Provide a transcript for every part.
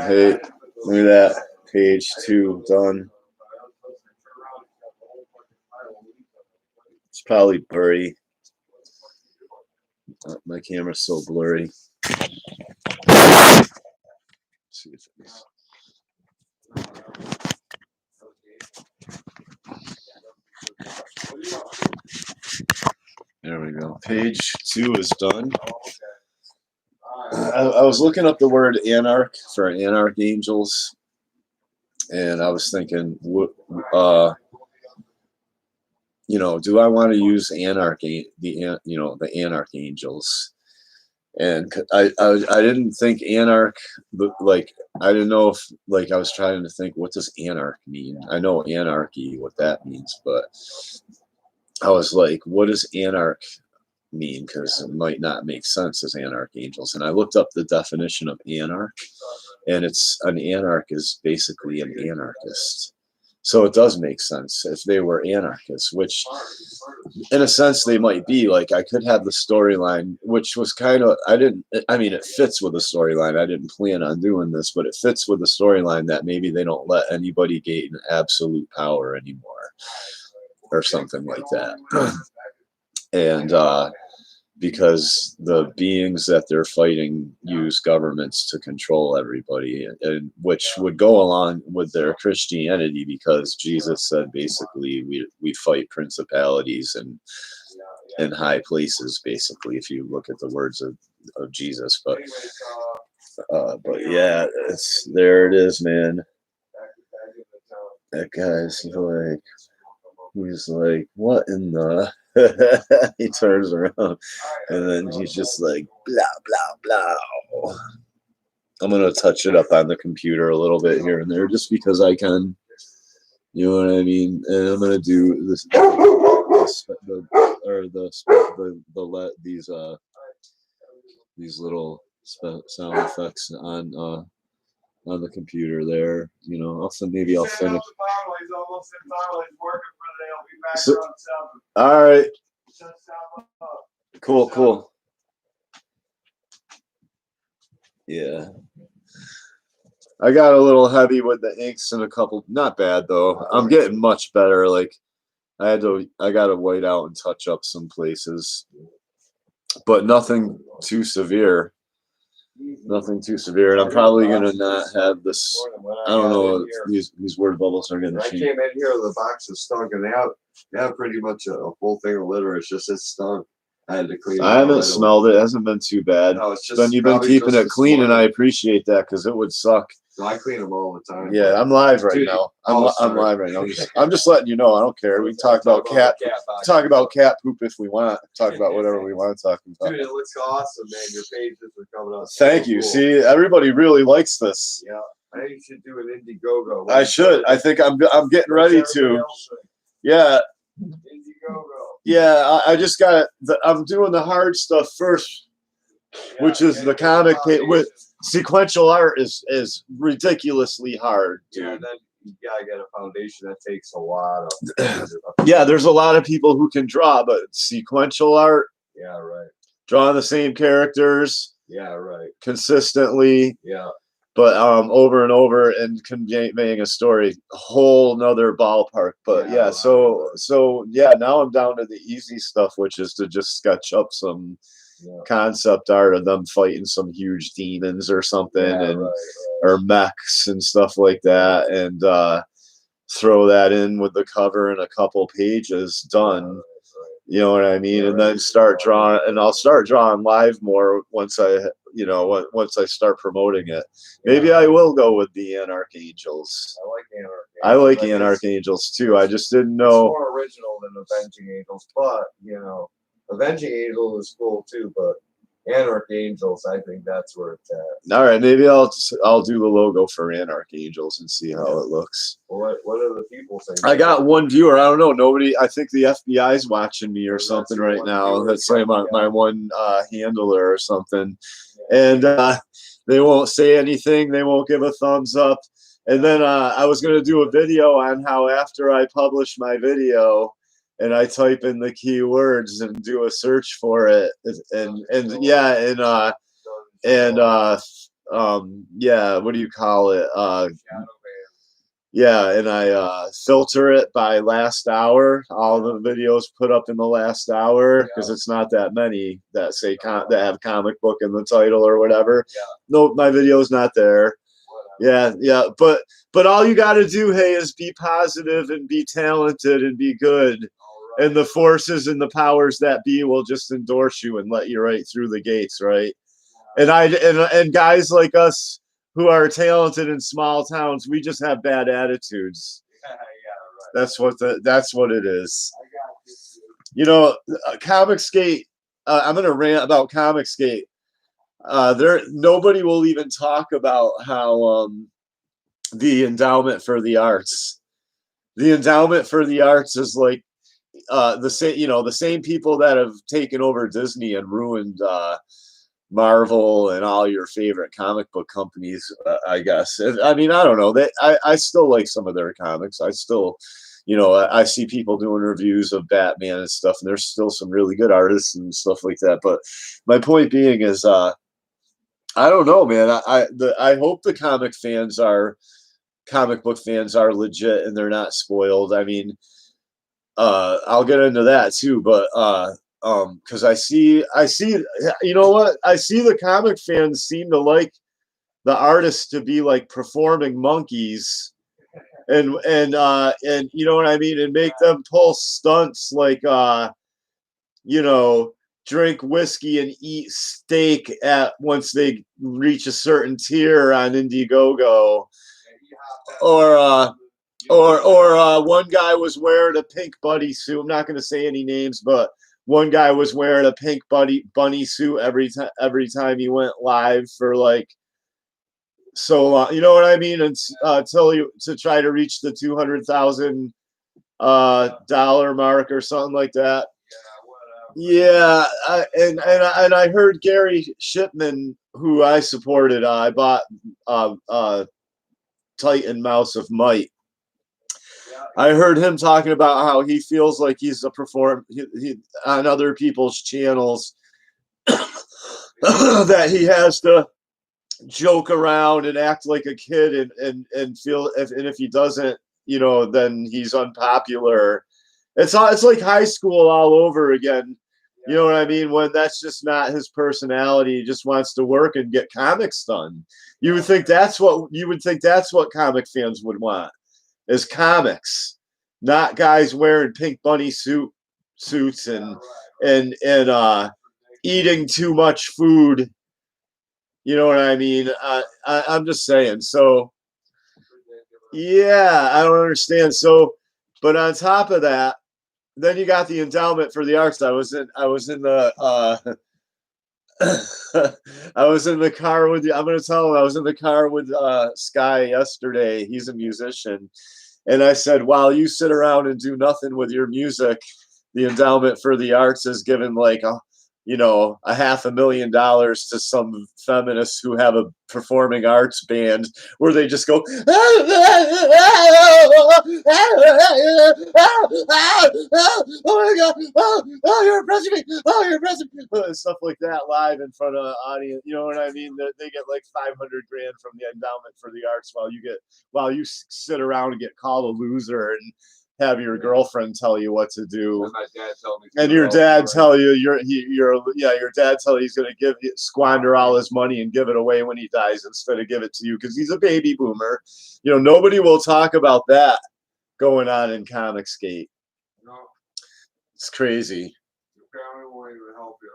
Hey, look at that. Page 2 done. It's probably blurry. My camera's so blurry. Let's see if it is. There we go. Page 2 is done. I was looking up the word anarch for Anarchangels, and I was thinking, do I want to use the Anarchangels? And I didn't think anarch, but like I didn't know if I was trying to think, what does anarch mean? I know anarchy, what that means, but I was like, what does anarch mean? Because it might not make sense as Anarchangels. And I looked up the definition of anarch, and an anarch is basically an anarchist. So it does make sense if they were anarchists, which in a sense they might be. Like, I could have the storyline, which was it fits with the storyline. I didn't plan on doing this, but it fits with the storyline that maybe they don't let anybody gain absolute power anymore or something like that. And because the beings that they're fighting use governments to control everybody, and which would go along with their Christianity, because Jesus said basically we fight principalities and high places, basically, if you look at the words of Jesus. But yeah, there it is, man. That guy's like, he's like, what in the he turns around and then he's just like, blah blah blah. I'm gonna touch it up on the computer a little bit here and there just because I can, you know what I mean. And I'm gonna do this these little sound effects on the computer there. Maybe I'll finish. All right. Cool. Yeah. I got a little heavy with the inks and a couple. Not bad though. I'm getting much better. Like I got to white out and touch up some places, but nothing too severe. Nothing too severe, and I'm probably gonna not have this. I don't know. These word bubbles are gonna change. I came in here, the box is stunk, and they have pretty much a full thing of litter. It's just stunk. I had to clean it. I haven't smelled it. It hasn't been too bad. No, it's just then you've been keeping it clean, and I appreciate that because it would suck. No, I clean them all the time. Yeah, I'm live right now. I'm live right now. I'm just letting you know. I don't care. We can talk about cat poop if we want. Talk about whatever we want to talk about. Dude, it looks awesome, man. Your pages are coming up. Thank you. Cool. See, everybody really likes this. Yeah, I think you should do an Indiegogo. I should. I think I'm getting ready to. Yeah. Indiegogo. Yeah, I just got it. I'm doing the hard stuff first, which is the comic page. With sequential art is ridiculously hard, dude. Yeah, then you gotta get a foundation that takes a lot of. Yeah, there's a lot of people who can draw, but sequential art. Yeah, right. Drawing the same characters. Yeah, right. Consistently. Yeah. But over and over and conveying a story, a whole nother ballpark. But yeah, so yeah, now I'm down to the easy stuff, which is to just sketch up some concept art of them fighting some huge demons or something, or mechs and stuff like that, and throw that in with the cover and a couple pages done. You know what I mean? And then start drawing, and I'll start drawing live more once I start promoting it. Maybe I will go with the Anarchangels. I like Anarchangels too. I just didn't know. It's more original than Avenging Angels, but Avenging Angels is cool too, but Anarchangels, I think that's where it's at. All right, maybe I'll do the logo for Anarchangels and see how it looks. Well, what are the people saying? I got one viewer. I don't know. Nobody. I think the FBI's watching me or something right now. That's like my one handler or something, and they won't say anything. They won't give a thumbs up. And then I was gonna do a video on how after I publish my video, and I type in the keywords and do a search for it, and and yeah, what do you call it? Yeah, and I filter it by last hour. All the videos put up in the last hour because it's not that many that say that have comic book in the title or whatever. No, my video's not there. Yeah, yeah, but all you got to do, hey, is be positive and be talented and be good, and the forces and the powers that be will just endorse you and let you right through the gates, right? And guys like us who are talented in small towns, we just have bad attitudes. That's what it is. Comicsgate. I'm gonna rant about Comicsgate. There, nobody will even talk about how the endowment for the arts. The endowment for the arts is like the same people that have taken over Disney and ruined Marvel and all your favorite comic book companies, I guess. I mean, I don't know. I still like some of their comics. I still, I see people doing reviews of Batman and stuff, and there's still some really good artists and stuff like that. But my point being is, I don't know, man. I hope the comic book fans are legit and they're not spoiled. I mean, I'll get into that too, but because I see, you know what? I see the comic fans seem to like the artists to be like performing monkeys, and you know what I mean, and make them pull stunts like you know, drink whiskey and eat steak at once they reach a certain tier on Indiegogo, or one guy was wearing a pink buddy suit. I'm not going to say any names, but one guy was wearing a pink bunny suit every time he went live for like so long. You know what I mean? Until you to try to reach the $200,000 dollar mark or something like that. Yeah, and I heard Gary Shipman, who I supported. I bought Titan Mouse of Might. I heard him talking about how he feels like he's a on other people's channels that he has to joke around and act like a kid and feel if he doesn't, then he's unpopular. It's like high school all over again. You know what I mean? When that's just not his personality. He just wants to work and get comics done. You would think that's what comic fans would want is comics, not guys wearing pink bunny suits and eating too much food. You know what I mean? I'm just saying. So yeah, I don't understand. So, but on top of that, then you got the endowment for the arts. I was in the I was in the car with you. I'm gonna tell him I was in the car with Sky yesterday. He's a musician, and I said, while you sit around and do nothing with your music, the endowment for the arts is given like a $500,000 to some feminists who have a performing arts band where they just go oh my god, you're oppressing me, you're oppressing me, stuff like that live in front of an audience. You know what I mean? They get like 500 grand from the endowment for the arts while you sit around and get called a loser and have your girlfriend tell you what to do, And my dad told me. and your dad tell you your dad tell you he's going to squander all his money and give it away when he dies instead of give it to you because he's a baby boomer. Nobody will talk about that going on in Comicsgate. No, It's crazy. your family won't even help you.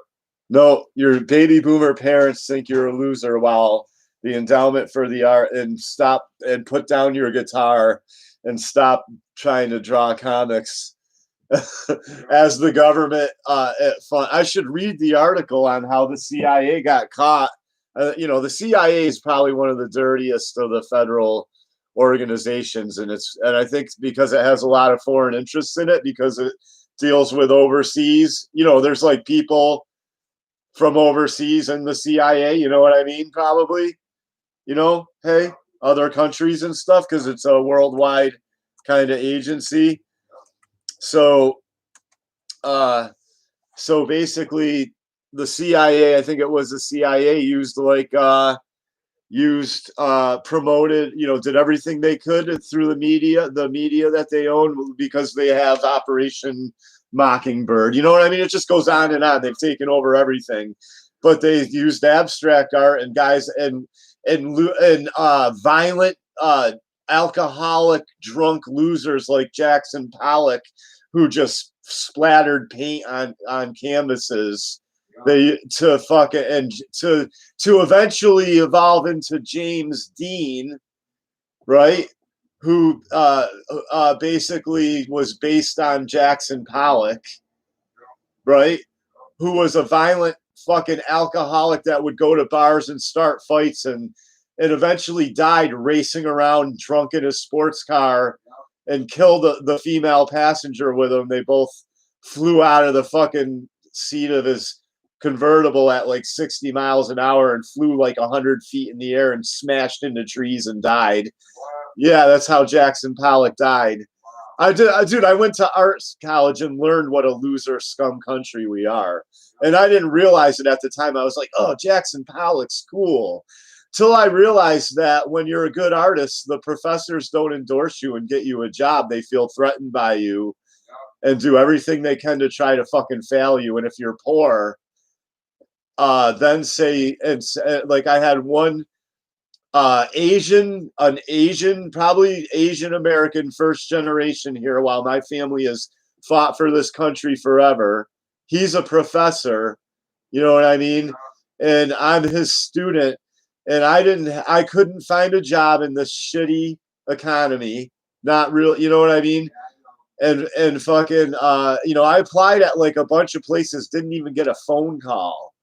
No, your baby boomer parents think you're a loser while the endowment for the art and stop and put down your guitar and stop trying to draw comics as the government I should read the article on how the CIA got caught. The CIA is probably one of the dirtiest of the federal organizations, and I think because it has a lot of foreign interests in it because it deals with overseas. There's like people from overseas in the CIA. You know what I mean? Probably. Hey, other countries and stuff because it's a worldwide kind of agency. So, so basically, the CIA, I think it was the CIA, promoted, did everything they could through the media that they own, because they have Operation Mockingbird. You know what I mean? It just goes on and on. They've taken over everything, but they used abstract art and guys and violent, alcoholic, drunk losers like Jackson Pollock, who just splattered paint on canvases. They to fuck it and to eventually evolve into James Dean, right? Who basically was based on Jackson Pollock, right? Who was a violent fucking alcoholic that would go to bars and start fights, and eventually died racing around drunk in his sports car and killed the female passenger with him. They both flew out of the fucking seat of his convertible at like 60 miles an hour and flew like 100 feet in the air and smashed into trees and died. Yeah, that's how Jackson Pollock died. Dude, I went to arts college and learned what a loser scum country we are. And I didn't realize it at the time. I was like, oh, Jackson Pollock's cool. Till I realized that when you're a good artist, the professors don't endorse you and get you a job. They feel threatened by you and do everything they can to try to fucking fail you. And if you're poor, then say, and like I had one probably Asian American, first generation here, while my family has fought for this country forever. He's a professor, you know what I mean? And I'm his student, and I couldn't find a job in this shitty economy. Not real, you know what I mean? And fucking, I applied at like a bunch of places, didn't even get a phone call.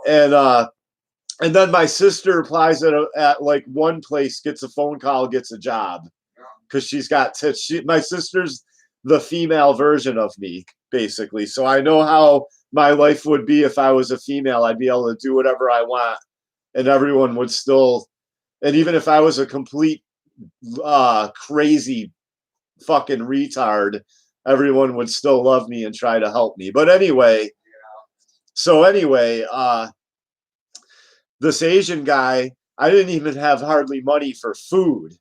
And then my sister applies at like one place, gets a phone call, gets a job, because she's got tits. My sister's the female version of me, basically. So I know how my life would be if I was a female. I'd be able to do whatever I want, and everyone would still. And even if I was a complete crazy fucking retard, everyone would still love me and try to help me. But anyway, this Asian guy, I didn't even have hardly money for food.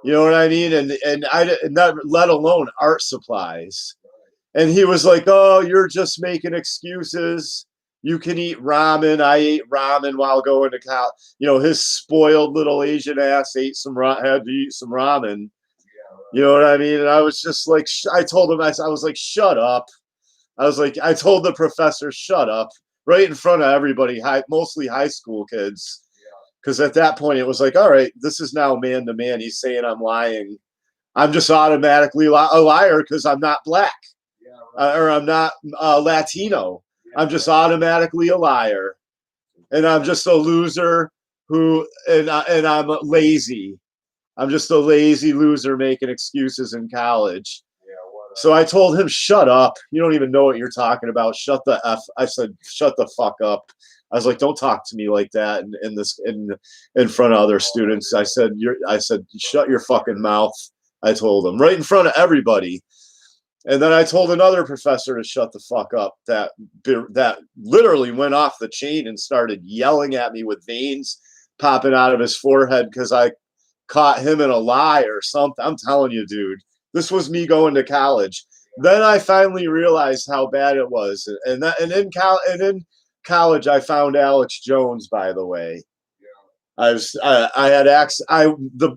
You know what I mean? And not let alone art supplies. And he was like, "Oh, you're just making excuses. You can eat ramen." I ate ramen while going to college. His spoiled little Asian ass had to eat some ramen. You know what I mean? And I was just like, I told him, I was like, "Shut up." I told the professor, "Shut up," right in front of everybody, mostly high school kids. Because at that point, it was like, all right, this is now man to man. He's saying I'm lying. I'm just automatically a liar because I'm not black, or I'm not Latino. I'm just automatically a liar. And I'm just a loser and I'm lazy. I'm just a lazy loser making excuses in college. So I told him, "Shut up. You don't even know what you're talking about. Shut the F." I said, "Shut the fuck up." I was like, "Don't talk to me like that in front of other students." I said, "Shut your fucking mouth." I told him right in front of everybody. And then I told another professor to shut the fuck up, that literally went off the chain and started yelling at me with veins popping out of his forehead because I caught him in a lie or something. I'm telling you, dude. This was me going to college. Then I finally realized how bad it was, and in college I found Alex Jones. By the way, I had access.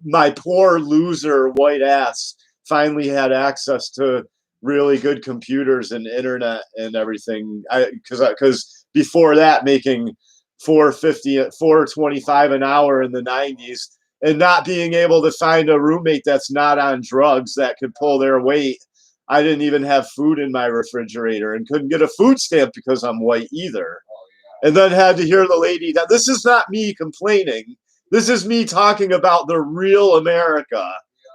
My poor loser white ass finally had access to really good computers and internet and everything. Because before that, making $4.25 an hour in the '90s. And not being able to find a roommate that's not on drugs that could pull their weight. I didn't even have food in my refrigerator and couldn't get a food stamp because I'm white either. And then had to hear the lady that this is not me complaining. This is me talking about the real America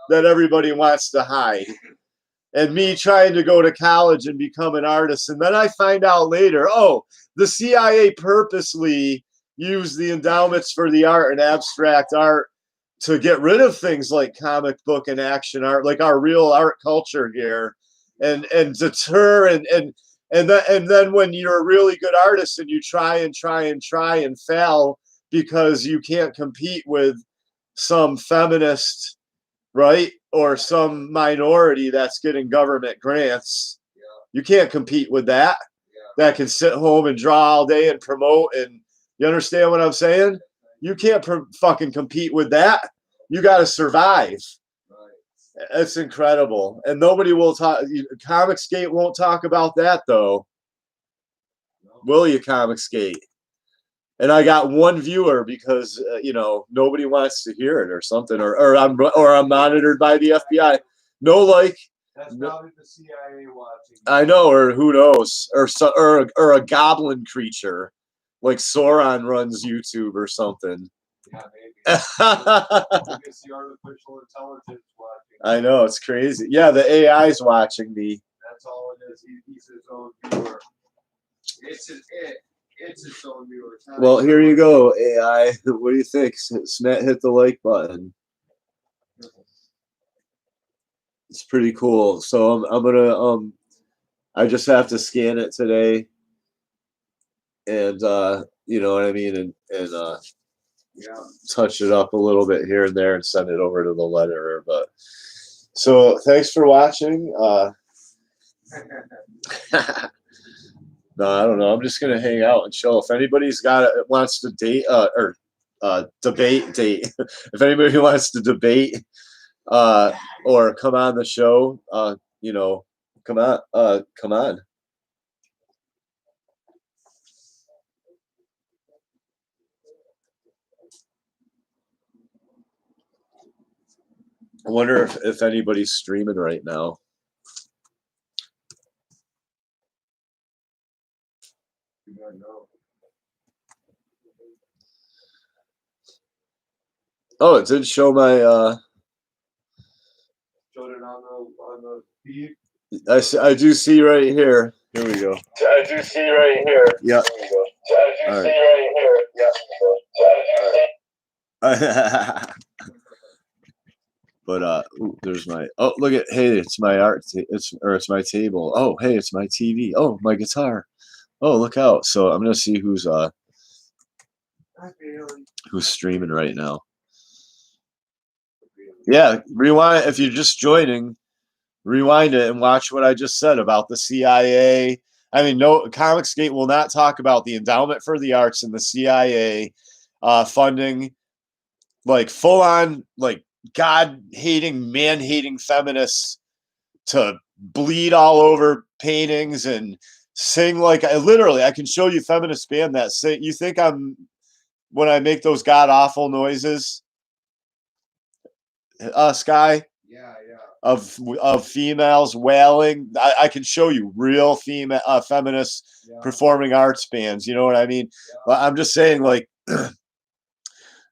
that everybody wants to hide. And me trying to go to college and become an artist. And then I find out later, the CIA purposely used the endowments for the art and abstract art to get rid of things like comic book and action art, like our real art culture here, and deter and then when you're a really good artist and you try and fail because you can't compete with some feminist, right, or some minority that's getting government grants, you can't compete with that. That can sit home and draw all day and promote, and you understand what I'm saying? You can't fucking compete with that. You got to survive. It's incredible, and nobody will talk. Comicsgate won't talk about that though, will you, Comicsgate? And I got one viewer because nobody wants to hear it or something, or I'm monitored by the FBI. No, like that's probably the CIA watching. I know, or who knows, or a goblin creature, like Sauron runs YouTube or something. Yeah, maybe. It's the artificial intelligence watching. I know, it's crazy. Yeah, the AI's watching me. That's all it is. He's his own viewer. It's its own viewer. Well, here you go, AI. What do you think? Hit the like button. It's pretty cool. So I'm gonna I just have to scan it today, and you know what I mean, and touch it up a little bit here and there and send it over to the letterer. But so thanks for watching. No, I don't know. I'm just gonna hang out and chill. If anybody's wants to date or debate, if anybody wants to debate or come on the show, come on. I wonder if anybody's streaming right now. Oh, it did show my showed it on the feed. I do see right here. Here we go. I do see right here. Yeah. Here we go. I do see right here. Yeah. But there's my look at, hey, it's my art it's my table. Oh, hey, it's my TV. Oh, my guitar. Oh, look out. So I'm gonna see who's streaming right now. Yeah, rewind if you're just joining, rewind it and watch what I just said about the CIA. I mean, no, Comicsgate will not talk about the Endowment for the Arts and the CIA funding like full on like God-hating, man-hating feminists to bleed all over paintings and sing like I can show you feminist band that sing. You think I'm when I make those god awful noises, Sky? Yeah. Of females wailing. I can show you real female feminist performing arts bands. You know what I mean? Yeah. I'm just saying, like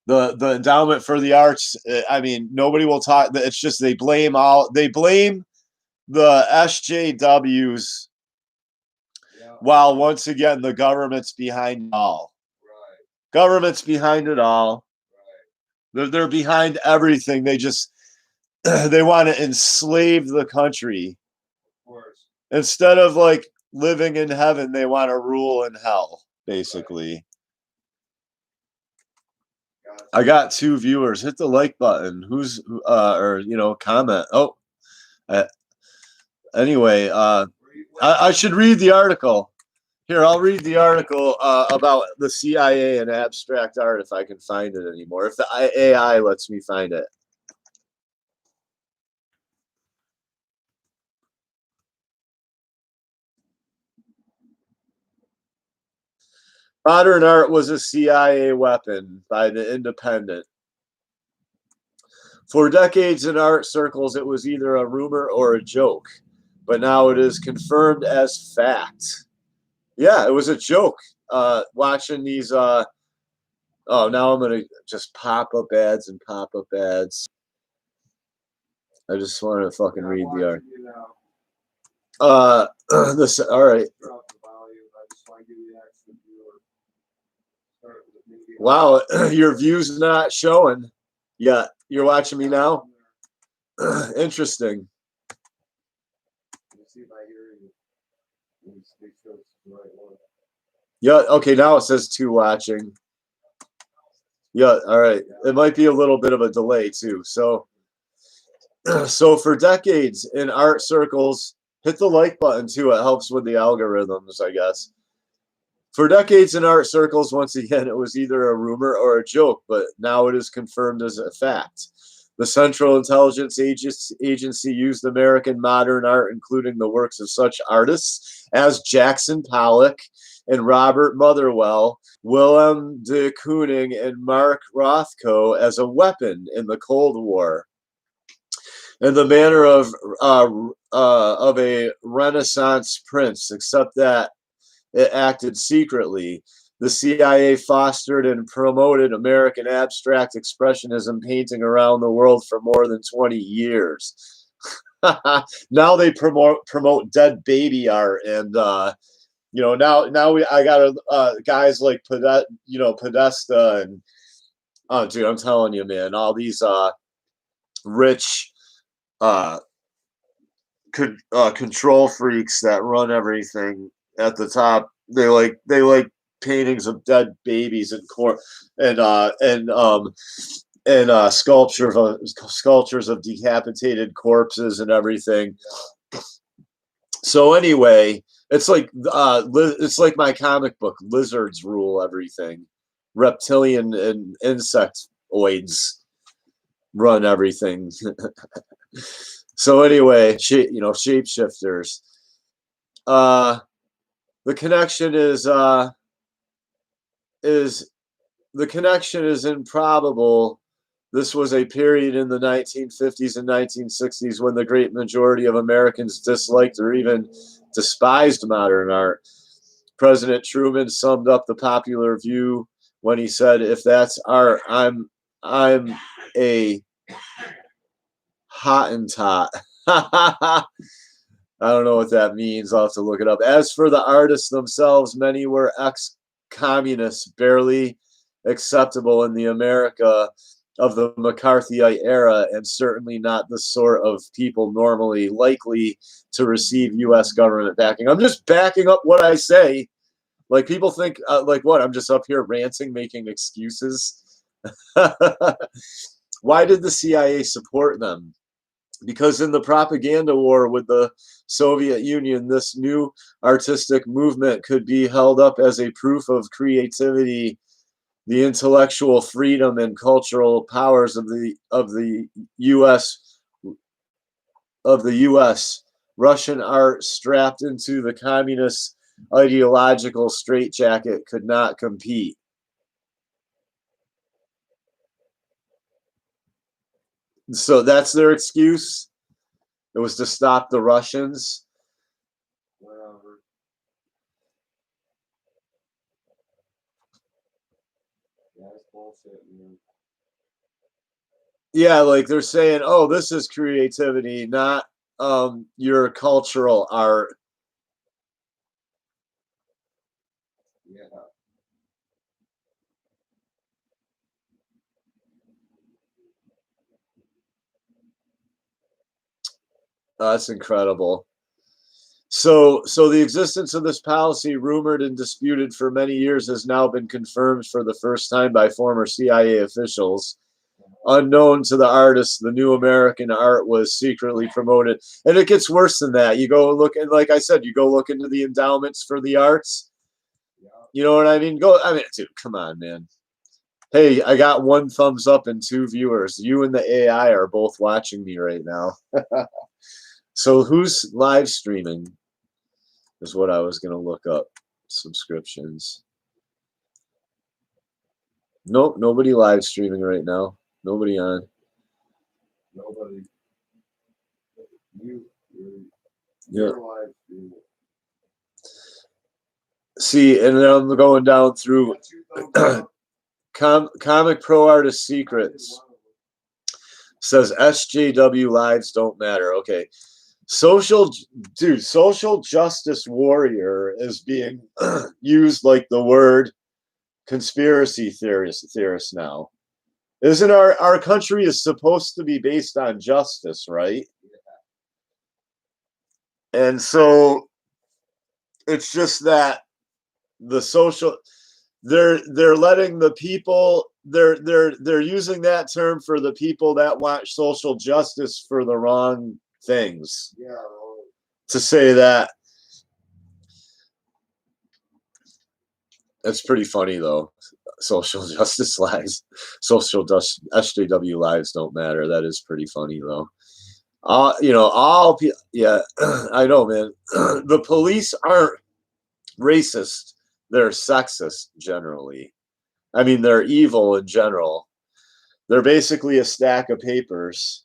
the Endowment for the Arts. I mean, nobody will talk. It's just they blame the SJWs, while once again the government's behind it all. Right. Government's behind it all. Right. They're behind everything. They just they want to enslave the country. Of course. Instead of like living in heaven, they want to rule in hell, basically. Right. I got 2 viewers. Hit the like button. Who's or comment. Oh, anyway, I should read the article. Here, I'll read the article about the CIA and abstract art if I can find it anymore. If the AI lets me find it. Modern art was a CIA weapon by the Independent. For decades in art circles, it was either a rumor or a joke, but now it is confirmed as fact. Yeah, it was a joke. Watching these. Oh, now I'm gonna just pop up ads and pop up ads. I just want to fucking read the art. This. All right. Wow, your view's not showing yet. You're watching me now? Interesting. Yeah, okay, now it says 2 watching. Yeah, all right. It might be a little bit of a delay too. So so for decades in art circles, hit the like button too. It helps with the algorithms, I guess. For decades in art circles, once again, it was either a rumor or a joke, but now it is confirmed as a fact. The Central Intelligence Agency used American modern art, including the works of such artists as Jackson Pollock and Robert Motherwell, Willem de Kooning, and Mark Rothko, as a weapon in the Cold War, in the manner of a Renaissance prince, except that it acted secretly. The CIA fostered and promoted American abstract expressionism painting around the world for more than 20 years. Now they promote dead baby art, and I got guys like Podesta, and oh dude, I'm telling you, man, all these rich uh, control freaks that run everything at the top. They like paintings of dead babies and sculptures of decapitated corpses and everything. So anyway, it's like my comic book. Lizards rule everything. Reptilian and insectoids run everything. So anyway, shapeshifters. The connection is the connection is improbable. This was a period in the 1950s and 1960s when the great majority of Americans disliked or even despised modern art. President Truman summed up the popular view when he said, "If that's art, I'm a Hottentot." I don't know what that means. I'll have to look it up. As for the artists themselves, many were ex-communists, barely acceptable in the America of the McCarthyite era, and certainly not the sort of people normally likely to receive U.S. government backing. I'm just backing up what I say. Like, people think, like, what? I'm just up here ranting, making excuses. Why did the CIA support them? Because in the propaganda war with the Soviet Union, this new artistic movement could be held up as a proof of creativity, the intellectual freedom and cultural powers of the U.S. Russian art strapped into the communist ideological straitjacket could not compete. So that's their excuse. It was to stop the Russians. Whatever. Yeah, it's bullshit, man. Yeah, like they're saying, oh, this is creativity, not your cultural art. Yeah. That's incredible. So the existence of this policy, rumored and disputed for many years, has now been confirmed for the first time by former CIA officials. Unknown to the artists, the new American art was secretly promoted. And it gets worse than that. You go look, and like I said, you go look into the endowments for the arts. Yeah. You know what I mean? Dude, come on, man. Hey, I got 1 thumbs up and 2 viewers. You and the AI are both watching me right now. So who's live streaming is what I was going to look up. Subscriptions. Nope, nobody live streaming right now. Nobody on. Nobody. You're Yeah. live streaming. See, and then I'm going down through Comic Pro Artist Secrets. Says SJW lives don't matter. Okay. Social justice warrior is being used like the word conspiracy theorist now. Isn't our country is supposed to be based on justice, right? And so It's just that the social they're letting the people they're using that term for the people that want social justice for the wrong things. Yeah. To say that. It's pretty funny though. Social justice lives, SJW lives don't matter. That is pretty funny though. All people. Yeah, I know, man. The police aren't racist. They're sexist generally. I mean, they're evil in general. They're basically a stack of papers.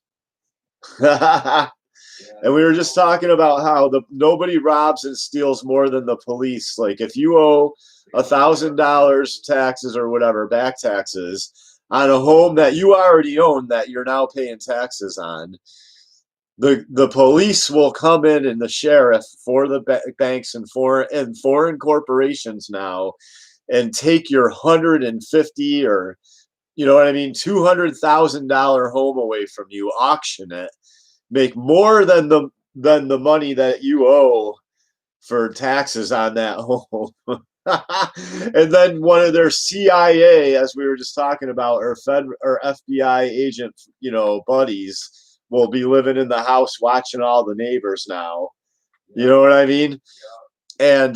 And we were just talking about how nobody robs and steals more than the police. Like if you owe $1,000 taxes or whatever, back taxes on a home that you already own that you're now paying taxes on, the police will come in and the sheriff for the banks and foreign corporations now and take your 150 or you know what I mean, $200,000 home away from you, auction it, make more than the money that you owe for taxes on that home. And then one of their CIA, as we were just talking about, or FBI agent, buddies will be living in the house watching all the neighbors now. You know what I mean? And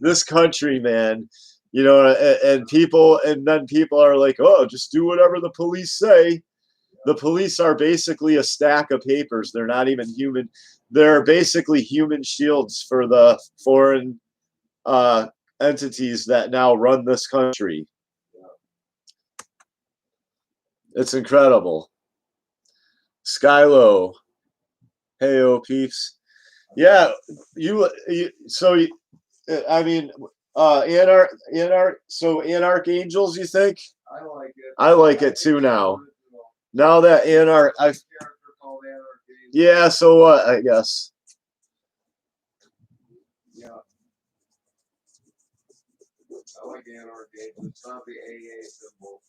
this country, man, and then people are like, oh, just do whatever the police say. The police are basically a stack of papers. They're not even human. They're basically human shields for the foreign entities that now run this country. It's incredible. Skylo. Hey, peeps. Yeah, I mean, so Anarchangels, you think? I like it. I like it too now. Now that yeah, so what, I guess. Yeah. I like Anarchangels. It's not the AA symbol,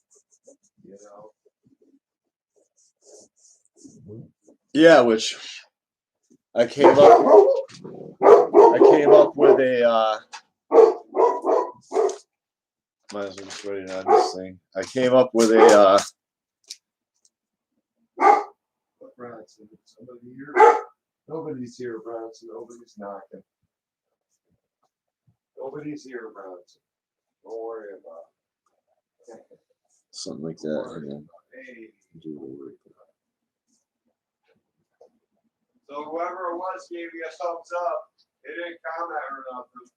Yeah, which I came up with a might as well just write it on this thing. I came up with a Bronson, somebody here? Nobody's here, Bronson. Nobody's knocking. Nobody's here, Bronson. Don't worry about it. something like that. Hey. Do So whoever it was gave you a thumbs up. They didn't comment or nothing.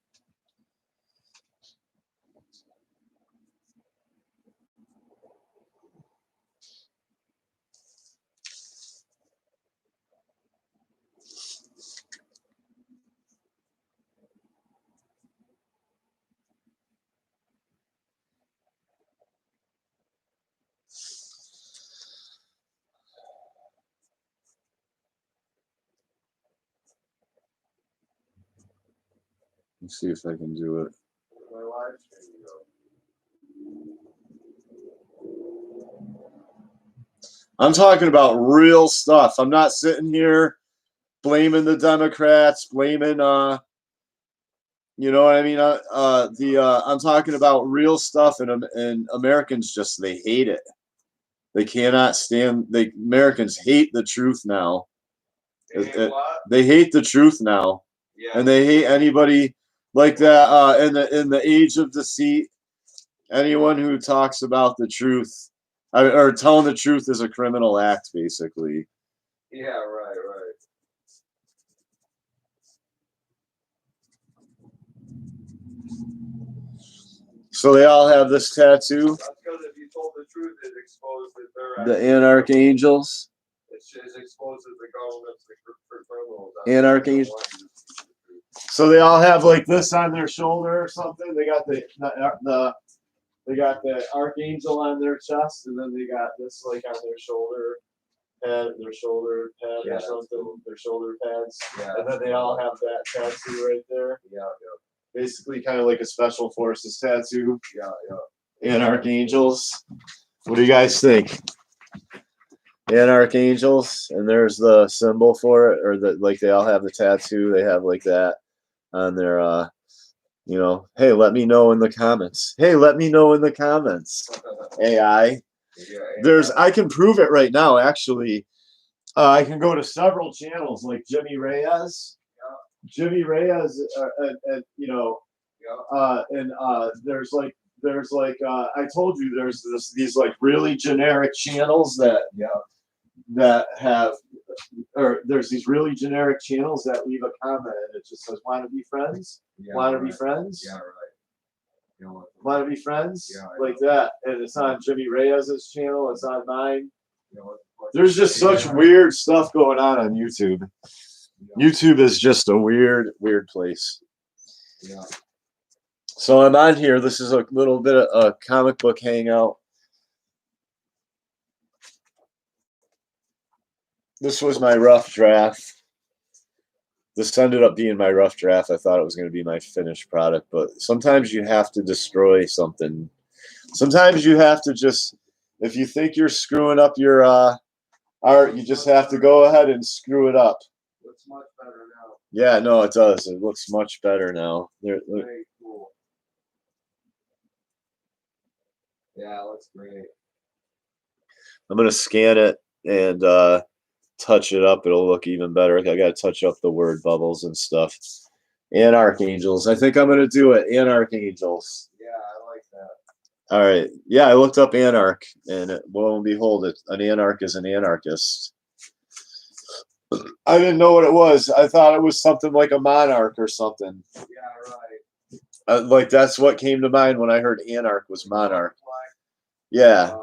Let's see if I can do it. My live stream, I'm talking about real stuff. I'm not sitting here blaming the Democrats, blaming you know what I mean? I'm talking about real stuff, and Americans just they hate it. They cannot stand. Americans hate the truth now. They hate the truth now, and they hate anybody like that. In the age of deceit, anyone who talks about the truth or telling the truth is a criminal act, basically. Yeah, right. So they all have this tattoo. That's because if you told the truth, it exposes the Anarchangels. It exposes the government's for criminals. Anarchangels. So they all have like this on their shoulder or something. They got the archangel on their chest, and then they got this like on their shoulder pad, or something. Their shoulder pads. Yeah. And then they all have that tattoo right there. Yeah. Basically, kind of like a special forces tattoo. Yeah. Anarchangels. What do you guys think? Anarchangels, and there's the symbol for it, or the like they all have the tattoo. They have like that on their you know, hey, let me know in the comments. Hey, let me know in the comments. AI. There's I can prove it right now actually. I can go to several channels like Jimmy Reyes. Jimmy Reyes you know, there's like I told you there's these like really generic channels that have or there's these really generic channels that leave a comment and it just says want to be friends, want to be friends, want to be friends, like that, and it's on Jimmy Reyes's channel, it's on mine. There's just such weird stuff going on YouTube. YouTube is just a weird place. So I'm on here. This is a little bit of a comic book hangout. This was my rough draft. This ended up being my rough draft. I thought it was going to be my finished product, but sometimes you have to destroy something. Sometimes you have to just, if you think you're screwing up your art, you just have to go ahead and screw it up. Looks much better now. Yeah, no, it does. It looks much better now. Very cool. Yeah, it looks great. I'm going to scan it and touch it up. It'll look even better. I got to touch up the word bubbles and stuff. Anarchangels. I think I'm going to do it. Anarchangels. Yeah, I like that. All right. Yeah, I looked up anarch, and lo and behold, an anarch is an anarchist. I didn't know what it was. I thought it was something like a monarch or something. Yeah, right. Like that's what came to mind when I heard anarch was monarch. Yeah.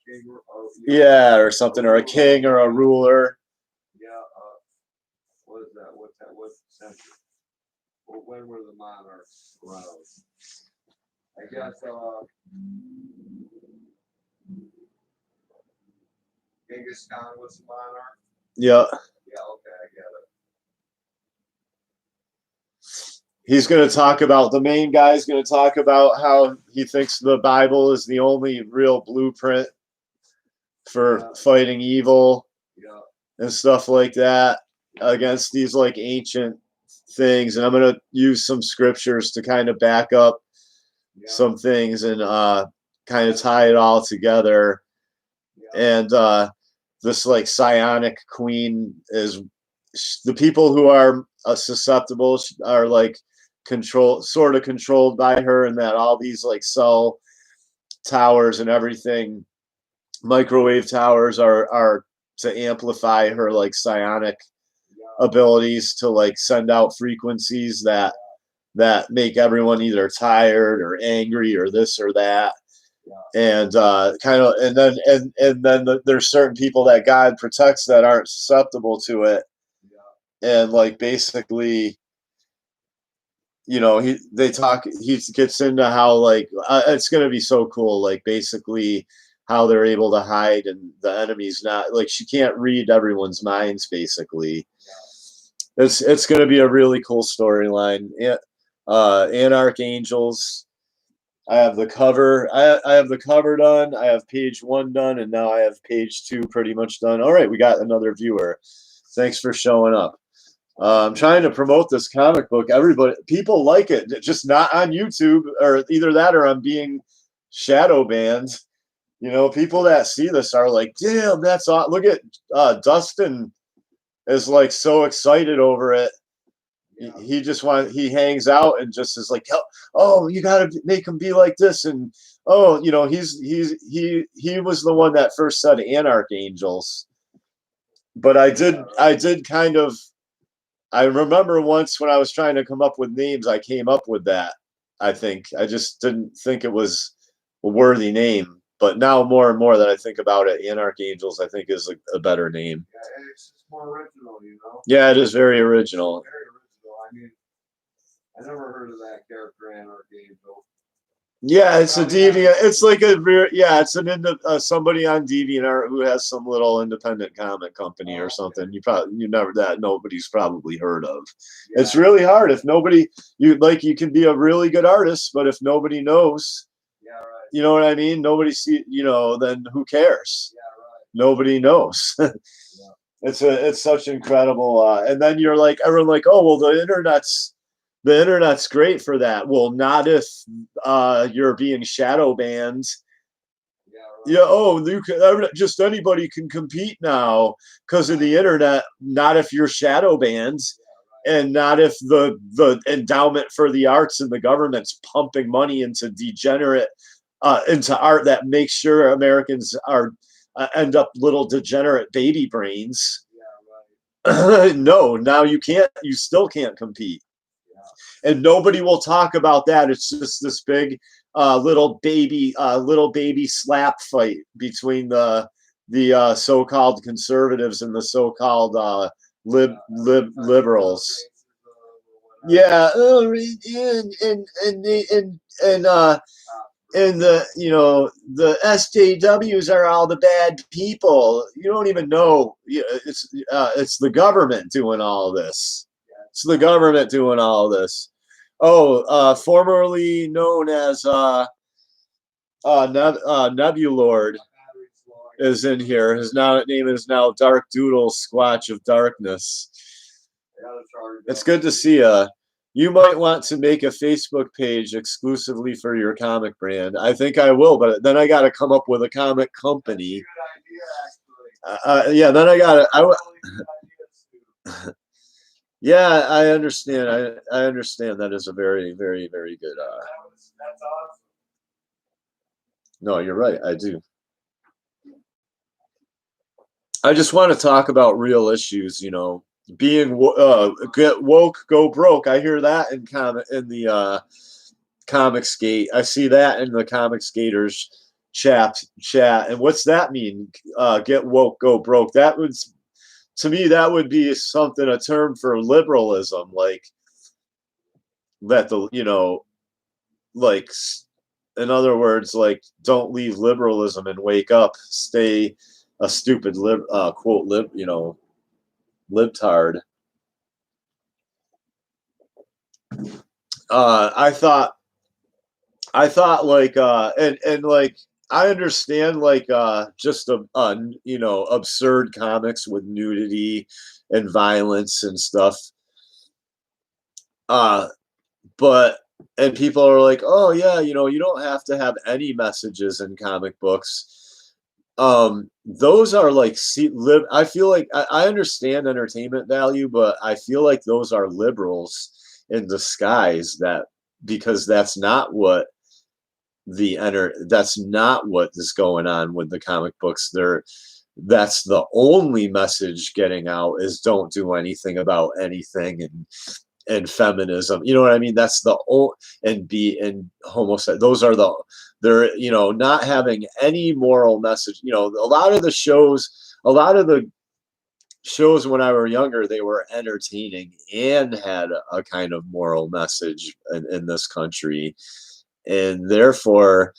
King yeah, or something, or a king or a ruler. Yeah. What is that? What's that? What century? Well, when were the monarchs around? I guess Genghis Khan was a monarch. Yeah. Yeah. Okay, I get it. He's going to talk about, the main guy's going to talk about how he thinks the Bible is the only real blueprint for fighting evil and stuff like that against these like ancient things. And I'm going to use some scriptures to kind of back up some things and kind of tie it all together. And this like psionic queen is, the people who are susceptible are like sort of controlled by her, and that all these like cell towers and everything, microwave towers, are to amplify her like psionic abilities to like send out frequencies that make everyone either tired or angry or this or that. And kind of, and then there's certain people that God protects that aren't susceptible to it. And like basically, you know, he gets into how like it's gonna be so cool, like basically how they're able to hide and the enemy's not, like she can't read everyone's minds basically. It's gonna be a really cool storyline. Anarchangels. I have the cover. I have the cover done. I have page 1 done, and now I have page 2 pretty much done. All right, we got another viewer. Thanks for showing up. I'm trying to promote this comic book. People like it, just not on YouTube, or either that or I'm being shadow banned. You know, people that see this are like, damn, that's awesome. Look at Dustin is like so excited over it. He hangs out and just is like, oh, you got to make him be like this. And, oh, you know, he was the one that first said Anarchangels. But I did kind of, I remember once when I was trying to come up with names, I came up with that. I think I just didn't think it was a worthy name, but now more and more that I think about it, Anarchangels I think is a better name. Yeah, it's more original, you know. Yeah, it is very original. Very original. I mean, I never heard of that character, Anarchangel. Yeah, it's a deviant. It's like it's somebody on DeviantArt who has some little independent comic company or something. Nobody's probably heard of. Yeah. It's really hard if nobody, you can be a really good artist, but if nobody knows, yeah, right. You know what I mean? Nobody see, then who cares? Yeah, right. Nobody knows. Yeah. It's such incredible. And then you're like, everyone like, oh well, the internet's great for that. Well, not if you're being shadow banned. Yeah, right. Yeah, oh, you can, just anybody can compete now because of the internet. Not if you're shadow banned, and not if the endowment for the arts and the government's pumping money into degenerate into art that makes sure Americans are end up little degenerate baby brains. Yeah, right. No, now you can't. You still can't compete, Yeah. and nobody will talk about that. It's just this big little baby slap fight between the so-called conservatives and the so-called liberals. Yeah, and the the SJWs are all the bad people. You don't even know. It's the government doing all this. It's the government doing all this. Oh, formerly known as Nebulord is in here. His name is now Dark Doodle Squatch of Darkness. It's good to see you. You might want to make a Facebook page exclusively for your comic brand. I think I will, but then I got to come up with a comic company. Yeah, then I got to. Yeah, I understand. I understand. That is a very, very, very good. That's awesome. No, you're right. I do. I just want to talk about real issues. Being get woke, go broke. I hear that in the Comicsgate. I see that in the Comicsgaters chat. And what's that mean? Get woke, go broke. That would, to me, that would be something, a term for liberalism, like that like in other words, like don't leave liberalism and wake up. Stay a stupid quote libtard. I thought like and like I understand like just absurd comics with nudity and violence and stuff. Uh but and people are like, "Oh yeah, you don't have to have any messages in comic books." Those are like I feel like I understand entertainment value, but I feel like those are liberals in disguise, that because that's not what is going on with the comic books. That's the only message getting out is don't do anything about anything, and feminism. You know what I mean? That's the old and homosexual. Those are they're not having any moral message. A lot of the shows when I were younger, they were entertaining and had a kind of moral message in this country, and therefore,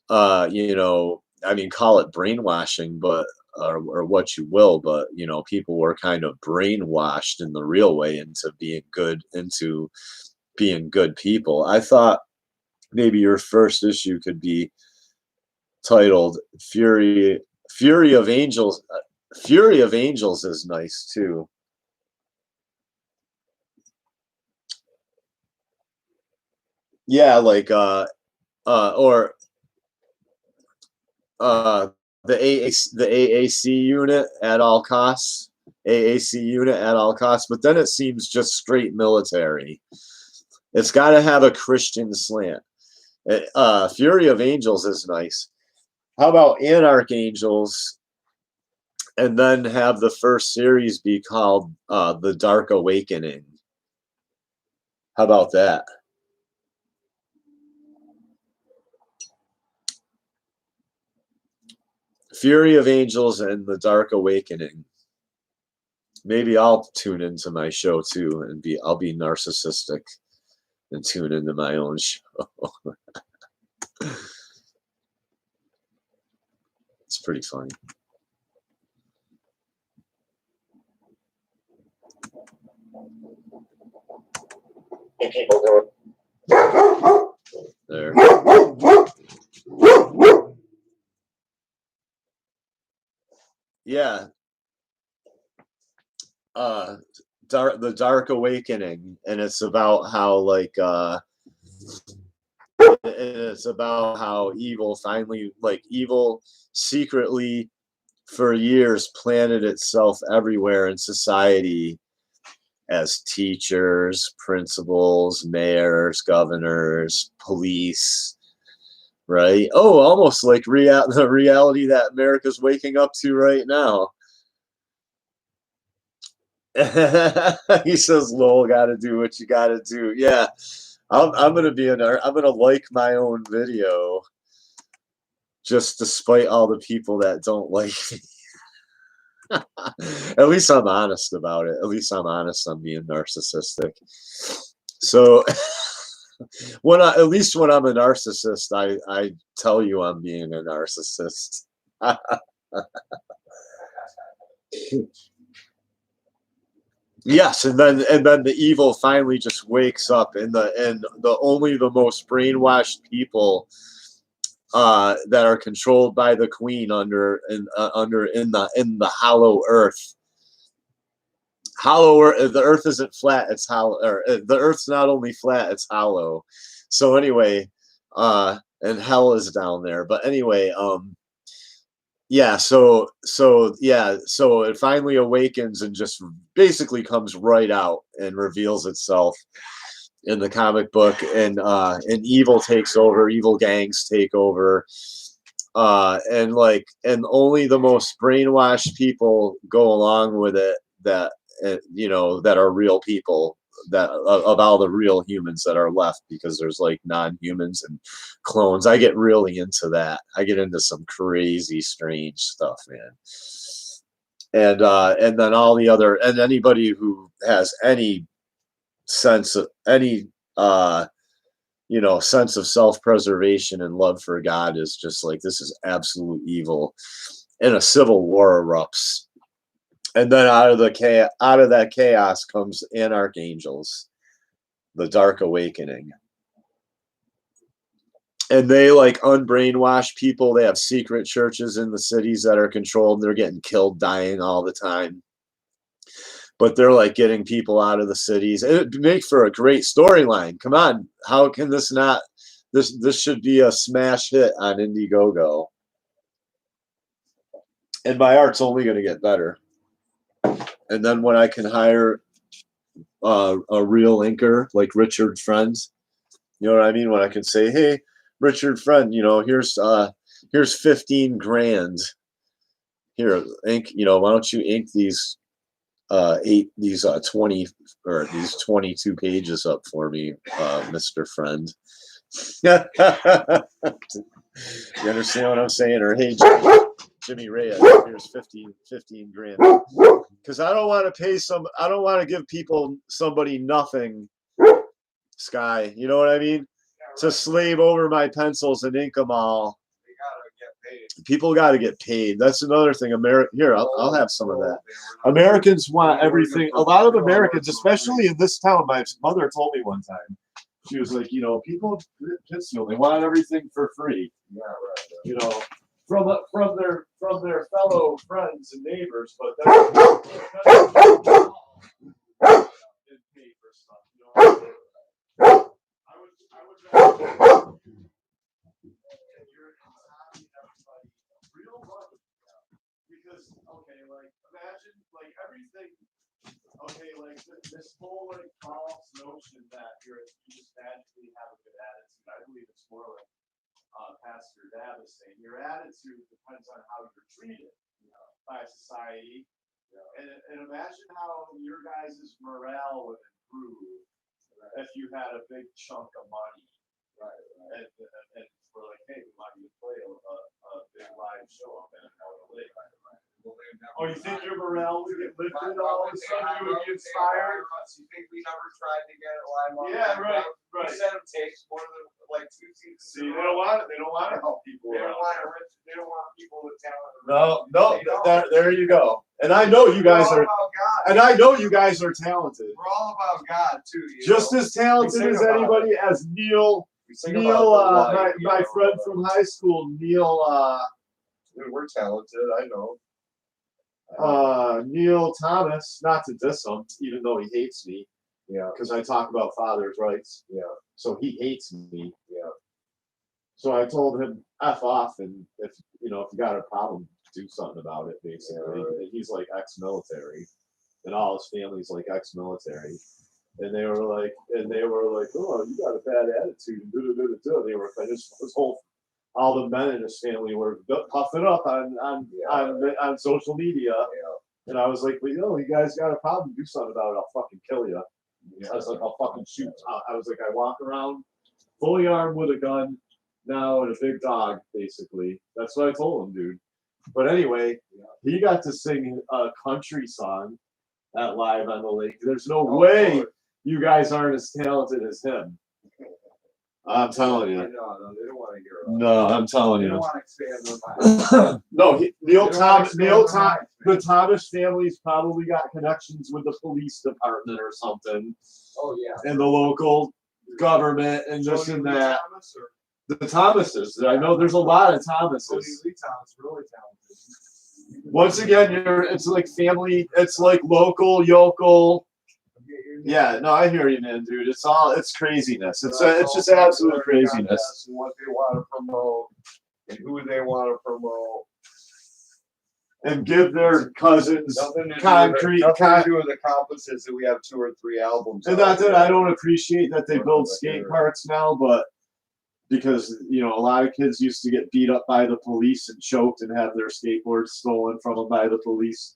I mean, call it brainwashing, but or what you will, but people were kind of brainwashed in the real way into being good people. I thought maybe your first issue could be titled Fury of Angels. Fury of Angels is nice too. Yeah, like or uh the AAC unit at all costs. AAC unit at all costs, but then it seems just straight military. It's got to have a Christian slant. Fury of Angels is nice. How about Anarchangels, and then have the first series be called The Dark Awakening? How about that? Fury of Angels and The Dark Awakening. Maybe I'll tune into my show too, and I'll be narcissistic and tune into my own show. It's pretty funny. There. yeah, the Dark Awakening, and it's about how it's about how evil finally, like evil secretly for years planted itself everywhere in society as teachers, principals, mayors, governors, police, right? Oh, almost like the reality that America's waking up to right now. He says, "Lowell, got to do what you got to do." Yeah, I'm gonna be I'm gonna like my own video, just despite all the people that don't like me. At least I'm honest about it. At least I'm honest. I'm being narcissistic. So at least when I'm a narcissist, I tell you I'm being a narcissist. Yes, and then the evil finally just wakes up, and the only the most brainwashed people that are controlled by the queen under in the hollow earth. Hollow earth, the earth isn't flat, it's hollow, or the earth's not only flat, it's hollow. So anyway, and hell is down there. But anyway, yeah, so it finally awakens and just basically comes right out and reveals itself in the comic book, and evil takes over, evil gangs take over, and only the most brainwashed people go along with it, that that are real people, that of all the real humans that are left, because there's like non-humans and clones. I get really into that. I get into some crazy strange stuff, man. And then all the other, and anybody who has any sense of any sense of self-preservation and love for God is just like, this is absolute evil, and a civil war erupts. And then out of that chaos comes Anarchangels, the Dark Awakening. And they like unbrainwash people. They have secret churches in the cities that are controlled. They're getting killed, dying all the time. But they're like getting people out of the cities. It would make for a great storyline. Come on, how can this not? This should be a smash hit on Indiegogo. And my art's only going to get better. And then when I can hire a real inker like Richard Friend, you know what I mean? When I can say, "Hey, Richard Friend, here's 15 grand. Here, ink. Why don't you ink these 20 or these 22 pages up for me, Mr. Friend." You understand what I'm saying? Or, "Hey, Jimmy Reyes, here's 15 grand." Because I don't want to I don't want to give somebody nothing, Sky. You know what I mean? To slave over my pencils and ink them all. People got to get paid. That's another thing. Here, I'll have some of that. Americans want everything. A lot of Americans, especially in this town, my mother told me one time. She was like, people they want everything for free. Yeah, right. From their fellow friends and neighbors, but that's pay for stuff. I would real money, because okay, like imagine like everything. Okay, like this whole like false notion that you just magically have a good attitude. I believe it's more like Pastor Dab is saying, your attitude depends on how you're treated by society. And imagine how your guys' morale would improve if you had a big chunk of money. Right. And we're like, "Hey, we want you to play a big live show up in LA." Oh, you think your morale would get lifted all of a sudden? You would be inspired? You think we never tried to get it live on? Yeah, right. We said it takes more than like 2 seasons. See, they don't want it. They don't want to help people. They don't want people with talent. No. There you go. And I know you guys are. And I know you guys are talented. We're all about God too. Just as talented as anybody, as Neil, my friend from high school, Neil. Dude, we're talented. I know. Neil Thomas, not to diss him, even though he hates me, Yeah. because I talk about fathers' rights. Yeah. So he hates me. Yeah. So I told him F off, and if you got a problem, do something about it. Basically, and he's like ex-military, and all his family's like ex-military, and they were like, oh, you got a bad attitude. They were like, his whole, all the men in his family were puffing up on social media. Yeah. And I was like, well, you guys got a problem, do something about it. I'll fucking kill you. I was like, I'll fucking shoot. I was like, I walk around fully armed with a gun now and a big dog, basically. That's what I told him, dude. But anyway, he got to sing a country song at Live on the Lake. There's no way you guys aren't as talented as him. I'm telling you. No, they don't want to hear it. No, I'm telling They you. don't want to expand their mind. No, Neil Thomas, the Thomas family's probably got connections with the police department or something. Oh, yeah. And the local government and this and that. Thomas or The Thomases. I know there's a lot of Thomases. Lee Thomas, really talented. Once again, it's like family, it's like local, yokel. Yeah, no, I hear you, man, dude. It's craziness. It's just absolute craziness. And what they want to promote and who they want to promote. And give their cousins Nothing to concrete. do with the accomplishments that we have 2 or 3 albums. And not that I don't appreciate that they build skate parks now, but because a lot of kids used to get beat up by the police and choked and have their skateboards stolen from them by the police.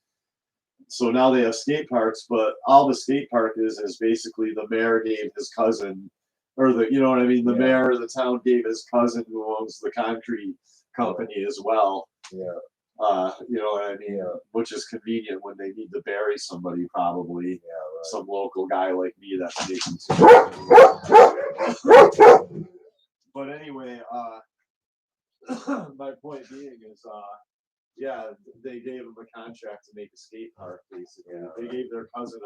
So now they have skate parks, but all the skate park is basically the mayor gave his cousin, or the the mayor of the town gave his cousin who owns the concrete company as well. Yeah. You know what I mean? Yeah. Which is convenient when they need to bury somebody, probably. Yeah, right. Some local guy like me that's making But anyway, my point being is, they gave him a contract to make a skate park, basically. Yeah, they gave their cousin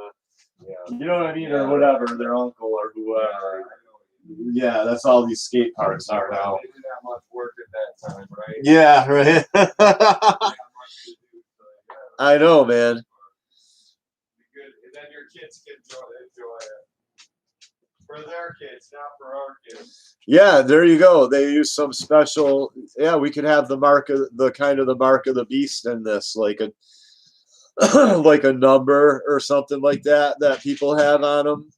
Yeah. you know what I mean, or whatever, their uncle or whoever. Yeah, that's all these skate parks are now. They didn't have much work at that time, right? Yeah, right. I know, man. And then your kids can enjoy it. For their kids, not for our kids. Yeah, there you go. They use some special. Yeah, we could have the mark of the mark of the beast in this, like a like a number or something like that people have on them.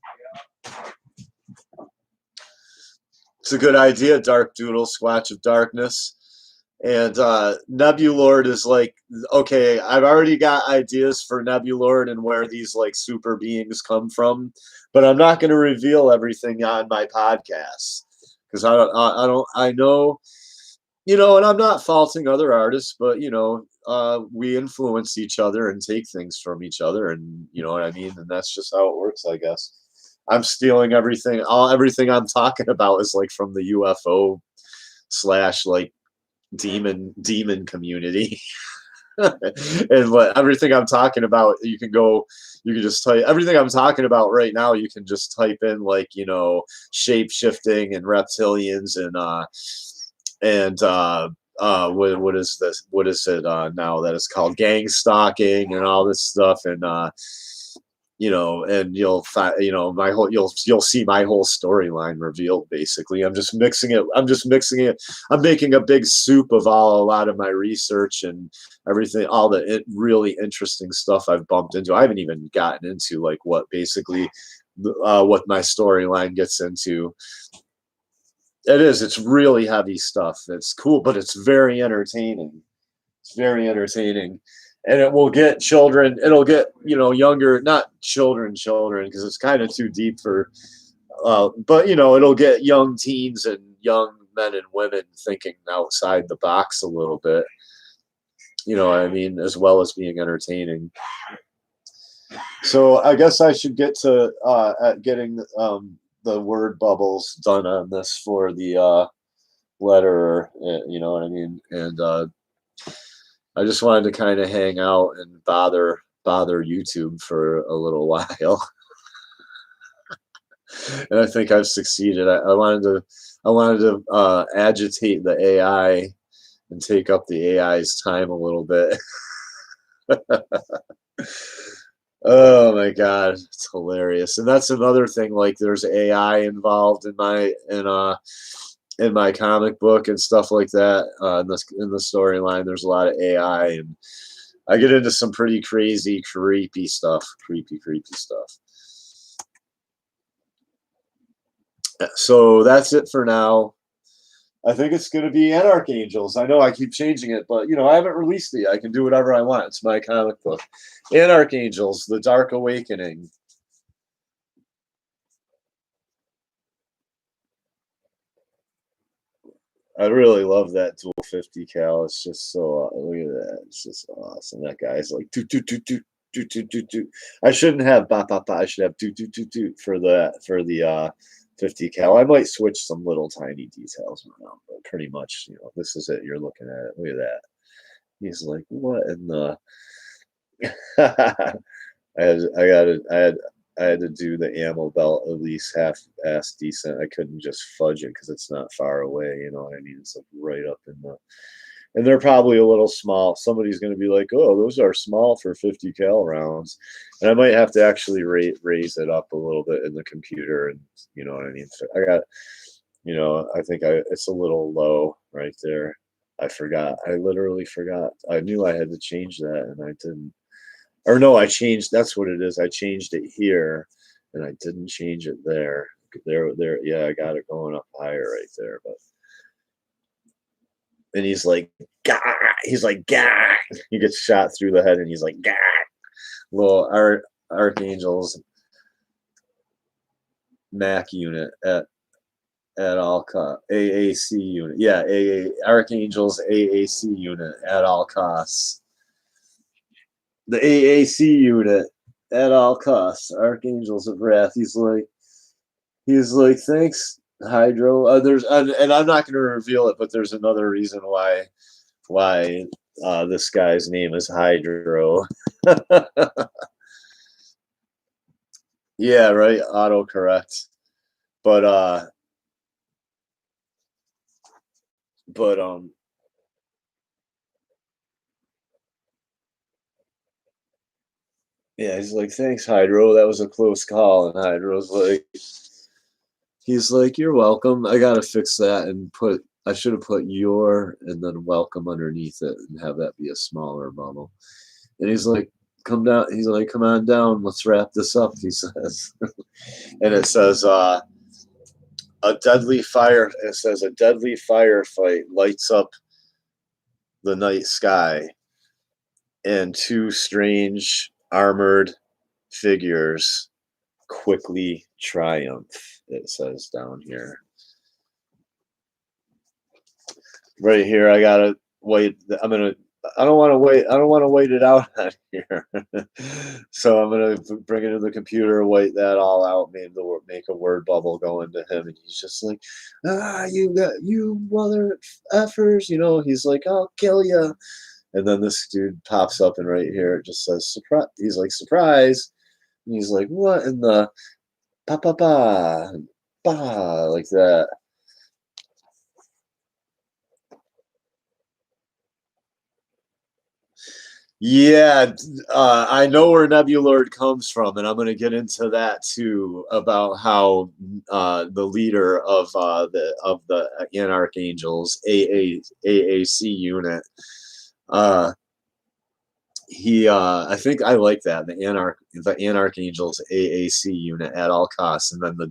It's a good idea. Dark Doodle, Squatch of Darkness. And Nebulord is like, okay, I've already got ideas for Nebulord and where these like super beings come from, but I'm not going to reveal everything on my podcast because I know, and I'm not faulting other artists, but we influence each other and take things from each other, and you know what I mean, and that's just how it works, I guess. I'm stealing everything. Everything I'm talking about is like from the UFO / like demon community. And everything I'm talking about, you can just type everything I'm talking about right now. You can just type in like shape shifting and reptilians and what is this? What is it now that it's called gang stalking and all this stuff, and and you'll find, my whole, you'll see my whole storyline revealed. Basically, I'm just mixing it. I'm making a big soup of a lot of my research and everything, all the really interesting stuff I've bumped into. I haven't even gotten into like what my storyline gets into. It's really heavy stuff. It's cool, but it's very entertaining. It's very entertaining. And it will get children, it'll get, younger, not children, because it's kind of too deep for, but, it'll get young teens and young men and women thinking outside the box a little bit. You know what I mean? As well as being entertaining. So I guess I should get to at getting the word bubbles done on this for the letter, you know what I mean? And I just wanted to kind of hang out and bother YouTube for a little while. And I think I've succeeded. I wanted to agitate the AI and take up the AI's time a little bit. Oh my god, it's hilarious. And that's another thing, like there's AI involved in my comic book and stuff like that. In the storyline, there's a lot of AI, and I get into some pretty crazy, creepy stuff. Creepy stuff. So that's it for now. I think it's going to be Anarchangels. I know I keep changing it, but I haven't released it. I can do whatever I want. It's my comic book. Anarchangels, The Dark Awakening. I really love that dual 50 cal. It's just so look at that. It's just awesome. That guy's like do do do do do do do do. I shouldn't have ba ba ba. I should have do do do do for the 50 cal. I might switch some little tiny details around, but pretty much, this is it. You're looking at it. Look at that. He's like, what in the I had to do the ammo belt at least half ass decent. I couldn't just fudge it because it's not far away. You know what I mean? It's like right up in the, and they're probably a little small. Somebody's going to be like, "Oh, those are small for 50 cal rounds," and I might have to actually raise it up a little bit in the computer, and you know what I mean. So I got, I think it's a little low right there. I forgot. I literally forgot. I knew I had to change that, and I didn't. Or no, I changed. That's what it is. I changed it here, and I didn't change it there. There. Yeah, I got it going up higher right there. But and he's like, Gah! He's like, Gah! He gets shot through the head, and he's like, Gah! Little Archangels Mac unit at all cost. AAC unit. Yeah, Archangels AAC unit at all costs. The AAC unit at all costs. Archangels of Wrath. He's like, thanks, Hydro. And I'm not going to reveal it, but there's another reason why this guy's name is Hydro. Yeah, right. Autocorrect. But but yeah, he's like, thanks, Hydro. That was a close call. And Hydro's like, he's like, you're welcome. I gotta fix that and I should have put your and then welcome underneath it and have that be a smaller bubble. And he's like, come down. He's like, come on down. Let's wrap this up. He says, and it says, a deadly fire. It says a deadly firefight lights up the night sky, and two strange armored figures quickly triumph. It says down here. Right here, I gotta wait. I don't want to wait. I don't want to wait it out on here. So I'm gonna bring it to the computer, wait that all out, make a word bubble go into him, and he's just like, you mother effers, He's like, I'll kill you. And then this dude pops up, and right here it just says surprise. He's like, surprise, and he's like, what in the pa pa pa pa like that. Yeah, I know where Nebulord comes from, and I'm going to get into that too about how the leader of the Anarchangels AAC unit, I think I like that the Anarchangels AAC unit at all costs, and then the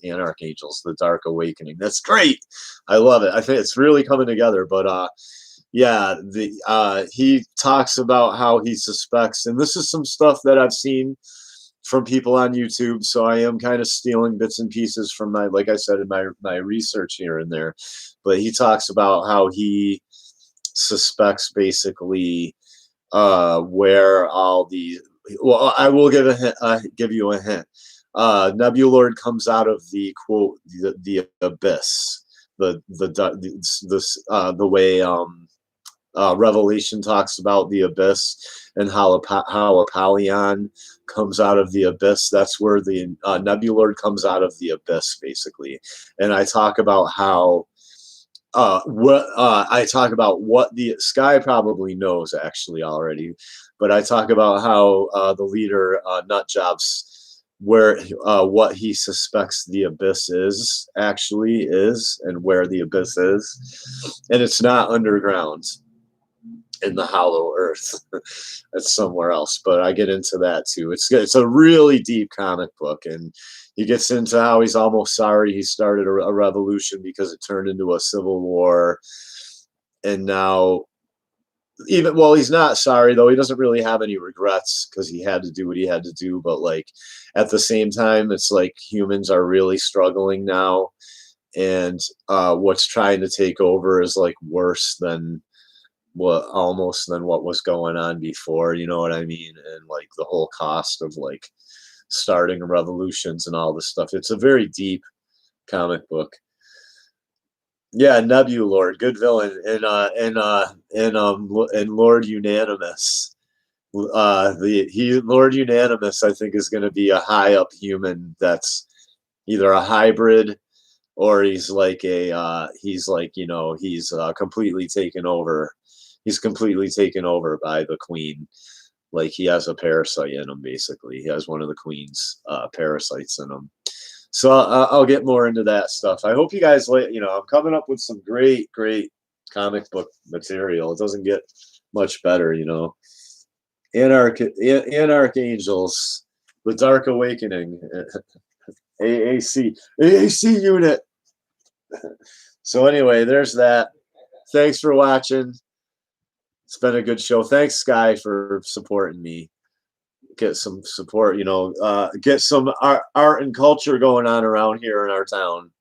Anarchangels, the Dark Awakening. That's great. I love it. I think it's really coming together, but. Yeah, he talks about how he suspects, and this is some stuff that I've seen from people on YouTube, so I am kind of stealing bits and pieces from like I said, in my research here and there. But he talks about how he suspects basically where all the, well, I will give you a hint. Nebulord comes out of the quote the abyss, the way Revelation talks about the abyss, and how Apollyon comes out of the abyss. That's where the Nebulord comes out of the abyss, basically. And I talk about how what I talk about what the Sky probably knows actually already, but I talk about how the leader Nutjobs where what he suspects the abyss is actually is and where the abyss is, and it's not underground in the hollow earth. It's somewhere else, but I get into that too. It's a really deep comic book, and he gets into how he's almost sorry he started a revolution because it turned into a civil war, and now even well he's not sorry though, he doesn't really have any regrets because he had to do what he had to do, but like at the same time it's like humans are really struggling now, and what's trying to take over is like worse than what was going on before, you know what I mean? And like the whole cost of like starting revolutions and all this stuff. It's a very deep comic book. Yeah, Nebulord, good villain, and Lord Unanimous. Lord Unanimous, I think, is going to be a high up human that's either a hybrid or he's like he's completely taken over. He's completely taken over by the queen. Like he has a parasite in him. Basically, he has one of the queen's parasites in him. So I'll get more into that stuff. I hope you guys like. I'm coming up with some great comic book material. It doesn't get much better. Anarchangels, the Dark Awakening, AAC unit. So anyway, there's that. Thanks for watching. It's been a good show. Thanks, Sky, for supporting me. Get some support, get some art and culture going on around here in our town.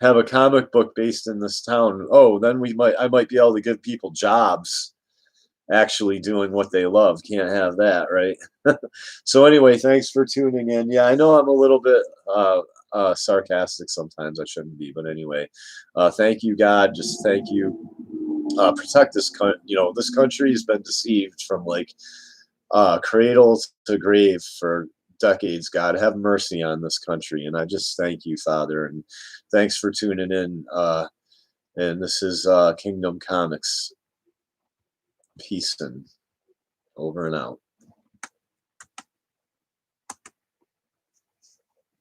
Have a comic book based in this town. Oh, then I might be able to give people jobs actually doing what they love. Can't have that, right? So anyway, thanks for tuning in. Yeah, I know I'm a little bit sarcastic sometimes. I shouldn't be, but anyway, thank you, God. Just thank you. Protect this this country has been deceived from like cradle to grave for decades. God, have mercy on this country, and I just thank you, Father, and thanks for tuning in. And this is Kingdom Comics. Peace and over and out.